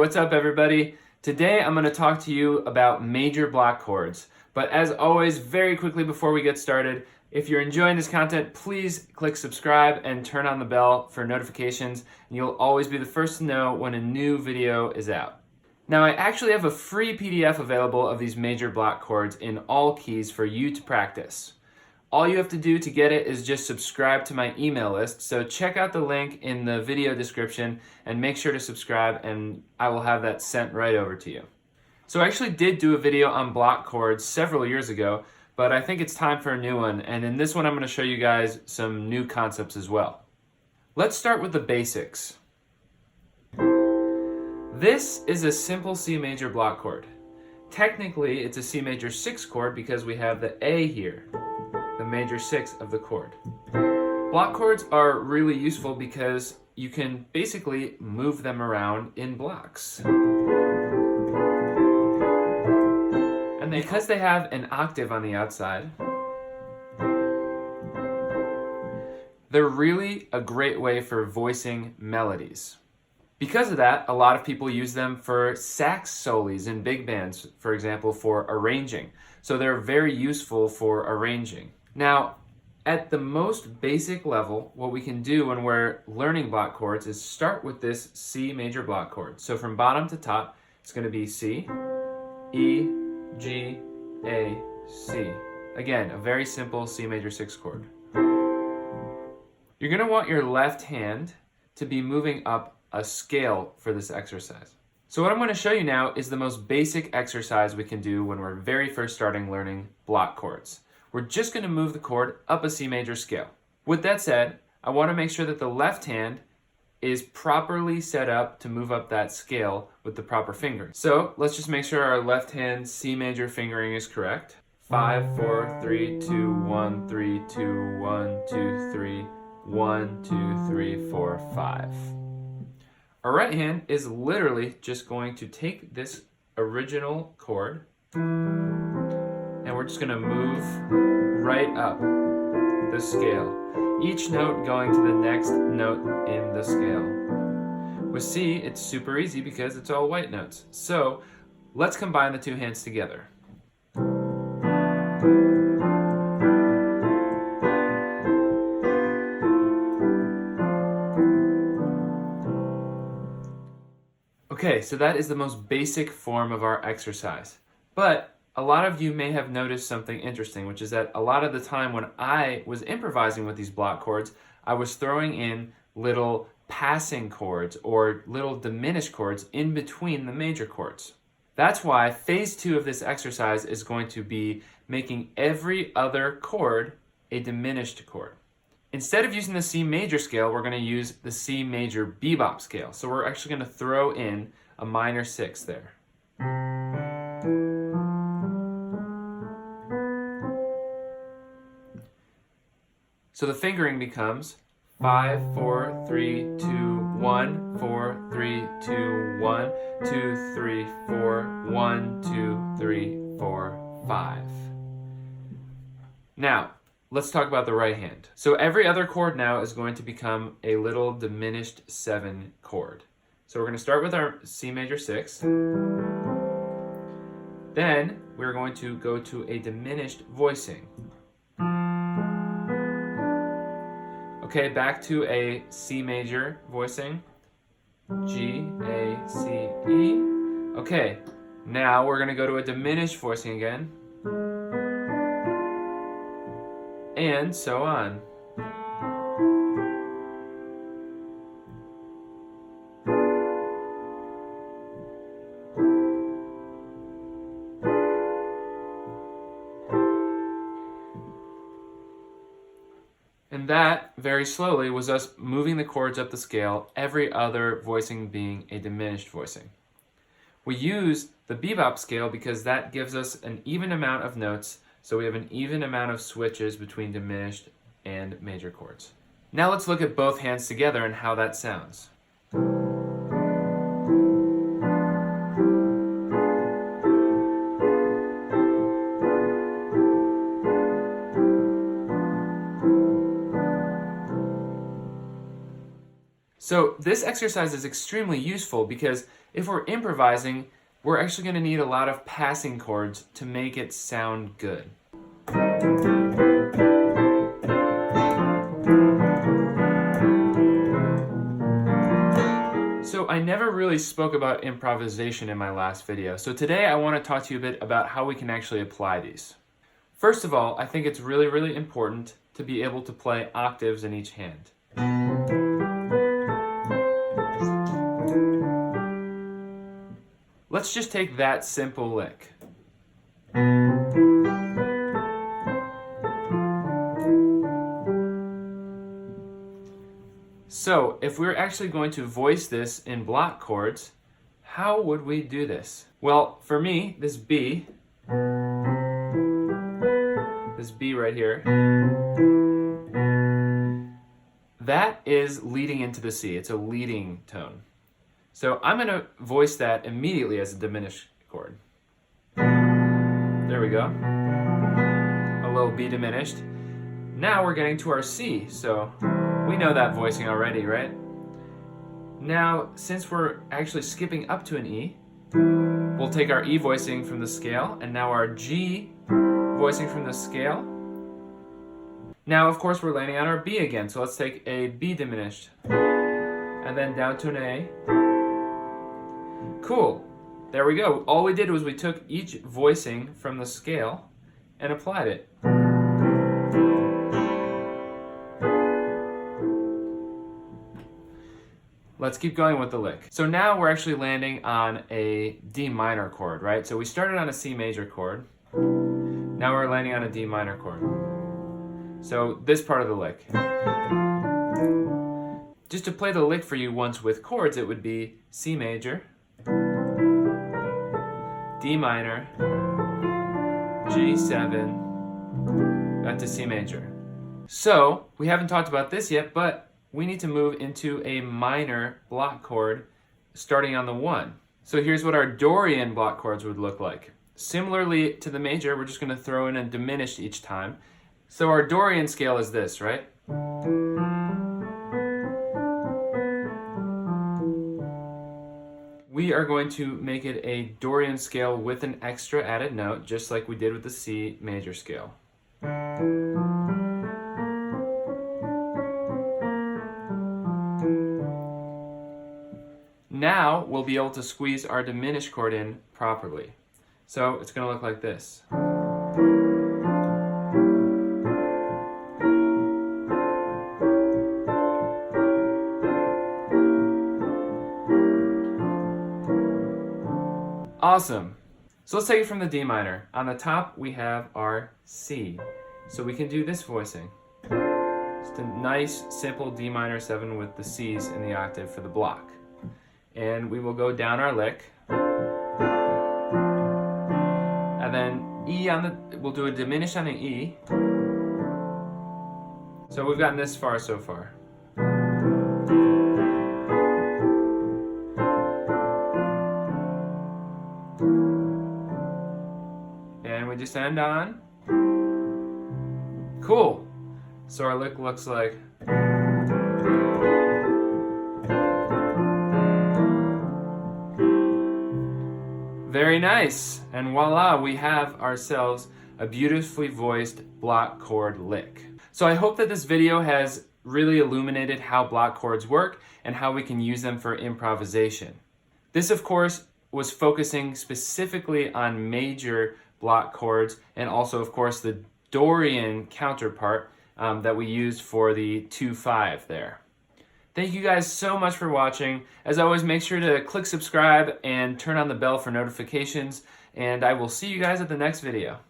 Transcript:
what's up everybody? Today I'm going to talk to you about major block chords. But as always, very quickly before we get started, if you're enjoying this content, please click subscribe and turn on the bell for notifications, and you'll always be the first to know when a new video is out. Now I actually have a free PDF available of these major block chords in all keys for you to practice. All you have to do to get it is just subscribe to my email list, so check out the link in the video description and make sure to subscribe and I will have that sent right over to you. So I actually did do a video on block chords several years ago, but I think it's time for a new one, and in this one I'm going to show you guys some new concepts as well. Let's start with the basics. This is a simple C major block chord. Technically it's a C major 6 chord because we have the A here, the major 6 of the chord. Block chords are really useful because you can basically move them around in blocks. And because they have an octave on the outside, they're really a great way for voicing melodies. Because of that, a lot of people use them for sax solos in big bands, for example, for arranging. So they're very useful for arranging. Now, at the most basic level, what we can do when we're learning block chords is start with this C major block chord. So from bottom to top, it's going to be C, E, G, A, C. Again, a very simple C major 6 chord. You're going to want your left hand to be moving up a scale for this exercise. So what I'm going to show you now is the most basic exercise we can do when we're very first starting learning block chords. We're just going to move the chord up a C major scale. With that said, I want to make sure that the left hand is properly set up to move up that scale with the proper fingering. So let's just make sure our left hand C major fingering is correct. 5, 4, 3, 2, 1, 3, 2, 1, 2, 3, 1, 2, 3, 4, 5. Our right hand is literally just going to take this original chord and we're just going to move right up the scale, each note going to the next note in the scale. With C, it's super easy because it's all white notes. So let's combine the two hands together. Okay, so that is the most basic form of our exercise. But a lot of you may have noticed something interesting, which is that a lot of the time when I was improvising with these block chords, I was throwing in little passing chords or little diminished chords in between the major chords. That's why phase 2 of this exercise is going to be making every other chord a diminished chord. Instead of using the C major scale, we're going to use the C major bebop scale. So we're actually going to throw in a minor 6 there. So the fingering becomes 5, 4, 3, 2, 1, 4, 3, 2, 1, 2, 3, 4, 1, 2, 3, 4, 5. Now, let's talk about the right hand. So every other chord now is going to become a little diminished 7 chord. So we're going to start with our C major 6. Then we're going to go to a diminished voicing. Okay, back to a C major voicing. G, A, C, E. Okay, now we're going to go to a diminished voicing again. And so on. And that, very slowly, was us moving the chords up the scale, every other voicing being a diminished voicing. We use the bebop scale because that gives us an even amount of notes, so we have an even amount of switches between diminished and major chords. Now let's look at both hands together and how that sounds. So this exercise is extremely useful because if we're improvising, we're actually going to need a lot of passing chords to make it sound good. So I never really spoke about improvisation in my last video, so today I want to talk to you a bit about how we can actually apply these. First of all, I think it's really important to be able to play octaves in each hand. Let's just take that simple lick. So, if we're actually going to voice this in block chords, how would we do this? Well, for me, this B right here, that is leading into the C. It's a leading tone. So I'm going to voice that immediately as a diminished chord. There we go. A little B diminished. Now we're getting to our C, so we know that voicing already, right? Now, since we're actually skipping up to an E, we'll take our E voicing from the scale, and now our G voicing from the scale. Now, of course, we're landing on our B again, so let's take a B diminished, and then down to an A. Cool. There we go. All we did was we took each voicing from the scale and applied it. Let's keep going with the lick. So now we're actually landing on a D minor chord, right? So we started on a C major chord. Now we're landing on a D minor chord. So this part of the lick. Just to play the lick for you once with chords, it would be C major, D minor, G7, back to C major. So we haven't talked about this yet, but we need to move into a minor block chord starting on the 1. So here's what our Dorian block chords would look like. Similarly to the major, we're just going to throw in a diminished each time. So our Dorian scale is this, right? We are going to make it a Dorian scale with an extra added note, just like we did with the C major scale. Now we'll be able to squeeze our diminished chord in properly. So it's going to look like this. Awesome. So let's take it from the D minor. On the top we have our C. So we can do this voicing. Just a nice simple D minor 7 with the C's in the octave for the block. And we will go down our lick, and then E on the, we'll do a diminished on the E. So we've gotten this far so far. And we just end on. Cool. So our lick looks like. Very nice, and voila, we have ourselves a beautifully voiced block chord lick. So I hope that this video has really illuminated how block chords work and how we can use them for improvisation. This, of course, was focusing specifically on major block chords and also, of course, the Dorian counterpart that we used for the 2-5 there. Thank you guys so much for watching. As always, make sure to click subscribe and turn on the bell for notifications, and I will see you guys at the next video.